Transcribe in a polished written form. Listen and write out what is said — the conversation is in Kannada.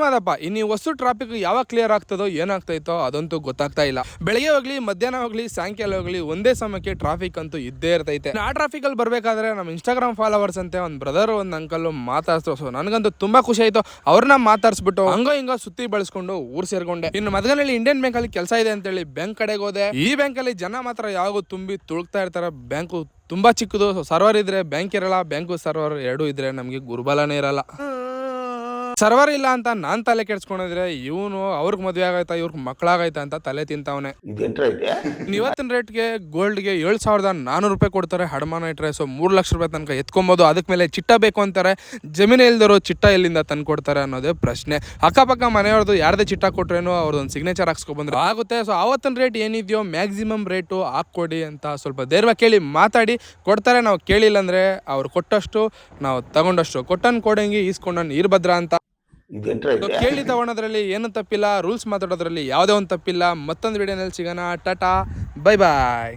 ಮಾದಪ್ಪ ಇನ್ನು ಈ ಹೊಸ ಟ್ರಾಫಿಕ್ ಯಾವಾಗ ಕ್ಲಿಯರ್ ಆಗ್ತದೋ ಏನಾಗ್ತೈತೋ ಅದಂತೂ ಗೊತ್ತಾಗ್ತಾ ಇಲ್ಲ. ಬೆಳಗ್ಗೆ ಹೋಗ್ಲಿ, ಮಧ್ಯಾಹ್ನ ಹೋಗ್ಲಿ, ಸಾಯಂಕಾಲ ಹೋಗ್ಲಿ, ಒಂದೇ ಸಮಯಕ್ಕೆ ಟ್ರಾಫಿಕ್ ಅಂತೂ ಇದ್ದೇ ಇರ್ತೈತೆ. ಆ ಟ್ರಾಫಿಕ್ ಅಲ್ಲಿ ಬರ್ಬೇಕಾದ್ರೆ ನಮ್ಮ ಇನ್ಸ್ಟಾಗ್ರಾಮ್ ಫಾಲೋವರ್ಸ್ ಅಂತೆ ಒಂದು ಬ್ರದರ್ ಒಂದು ಅಂಕಲ್ ಮಾತಾಡ್ಸೋ. ಸೊ ನನಗಂತೂ ತುಂಬಾ ಖುಷಿ ಆಯ್ತು. ಅವ್ರನ್ನ ಮಾತಾಡ್ಸ್ಬಿಟ್ಟು ಹಂಗೋ ಹಿಂಗೋ ಸುತ್ತಿ ಬಳಸ್ಕೊಂಡು ಊರ್ ಸೇರ್ಕೊಂಡೆ. ಇನ್ನು ಮದ್ಗನಲ್ಲಿ ಇಂಡಿಯನ್ ಬ್ಯಾಂಕ್ ಅಲ್ಲಿ ಕೆಲಸ ಇದೆ ಅಂತೇಳಿ ಬ್ಯಾಂಕ್ ಕಡೆಗೆ ಹೋದೆ. ಈ ಬ್ಯಾಂಕ್ ಅಲ್ಲಿ ಜನ ಮಾತ್ರ ಯಾವಾಗೂ ತುಂಬಿ ತುಳುಕ್ತಾ ಇರ್ತಾರೆ. ಬ್ಯಾಂಕು ತುಂಬಾ ಚಿಕ್ಕದು. ಸರ್ವರ್ ಇದ್ರೆ ಬ್ಯಾಂಕ್ ಇರಲ್ಲ, ಬ್ಯಾಂಕು ಸರ್ವರ್ ಎರಡೂ ಇದ್ರೆ ನಮ್ಗೆ ಗುರುಬಲನೇ ಇರಲ್ಲ. ಸರ್ವರ್ ಇಲ್ಲ ಅಂತ ನಾನ್ ತಲೆ ಕೆಡ್ಸ್ಕೊಂಡಿದ್ರೆ ಇವನು ಅವ್ರಿಗೆ ಮದ್ವೆ ಆಗೈತಾ, ಇವ್ರಿಗೆ ಮಕ್ಕಳಾಗೈತಾ ಅಂತ ತಲೆ ತಿಂತಾವನೆ. ಇವತ್ತಿನ ರೇಟ್ಗೆ ಗೋಲ್ಡ್ಗೆ 7,400 ರೂಪಾಯಿ ಕೊಡ್ತಾರೆ ಅಡಮಾನ ಇಟ್ರೆ. ಸೊ 3 ಲಕ್ಷ ರೂಪಾಯಿ ತನಕ ಎತ್ಕೊಬಹುದು. ಅದಕ್ಕೆ ಮೇಲೆ ಚಿಟ್ಟ ಬೇಕು ಅಂತಾರೆ. ಜಮೀನು ಇಲ್ದವರು ಚಿಟ್ಟ ಎಲ್ಲಿಂದ ತಂದು ಕೊಡ್ತಾರೆ ಅನ್ನೋದೇ ಪ್ರಶ್ನೆ. ಅಕ್ಕಪಕ್ಕ ಮನೆಯವ್ರದ್ದು ಯಾರ್ದೇ ಚಿಟ್ಟ ಕೊಟ್ರೇನು ಅವ್ರದ್ದೊಂದು ಸಿಗ್ನೇಚರ್ ಹಾಕ್ಸ್ಕೊಬಂದ್ರೆ ಆಗುತ್ತೆ. ಸೊ ಅವತ್ತಿನ ರೇಟ್ ಏನಿದೆಯೋ ಮ್ಯಾಕ್ಸಿಮಮ್ ರೇಟು ಹಾಕ್ಕೊಡಿ ಅಂತ ಸ್ವಲ್ಪ ಧೈರ್ಯ ಕೇಳಿ ಮಾತಾಡಿ ಕೊಡ್ತಾರೆ. ನಾವು ಕೇಳಿಲ್ಲ ಅಂದ್ರೆ ಅವ್ರು ಕೊಟ್ಟಷ್ಟು ನಾವು ತಗೊಂಡಷ್ಟು. ಕೊಟ್ಟನ್ ಕೊಡಂಗಿ ಈಸ್ಕೊಂಡನ್ ಈರ್ಭದ್ರ ಅಂತ. ಕೇಳಿ ತಗೊಳೋದ್ರಲ್ಲಿ ಏನು ತಪ್ಪಿಲ್ಲ, ರೂಲ್ಸ್ ಮಾತಾಡೋದ್ರಲ್ಲಿ ಯಾವುದೇ ಒಂದು ತಪ್ಪಿಲ್ಲ. ಮತ್ತೊಂದು ವಿಡಿಯೋನಲ್ಲಿ ಸಿಗೋಣ. ಟಾಟಾ, ಬೈ ಬಾಯ್.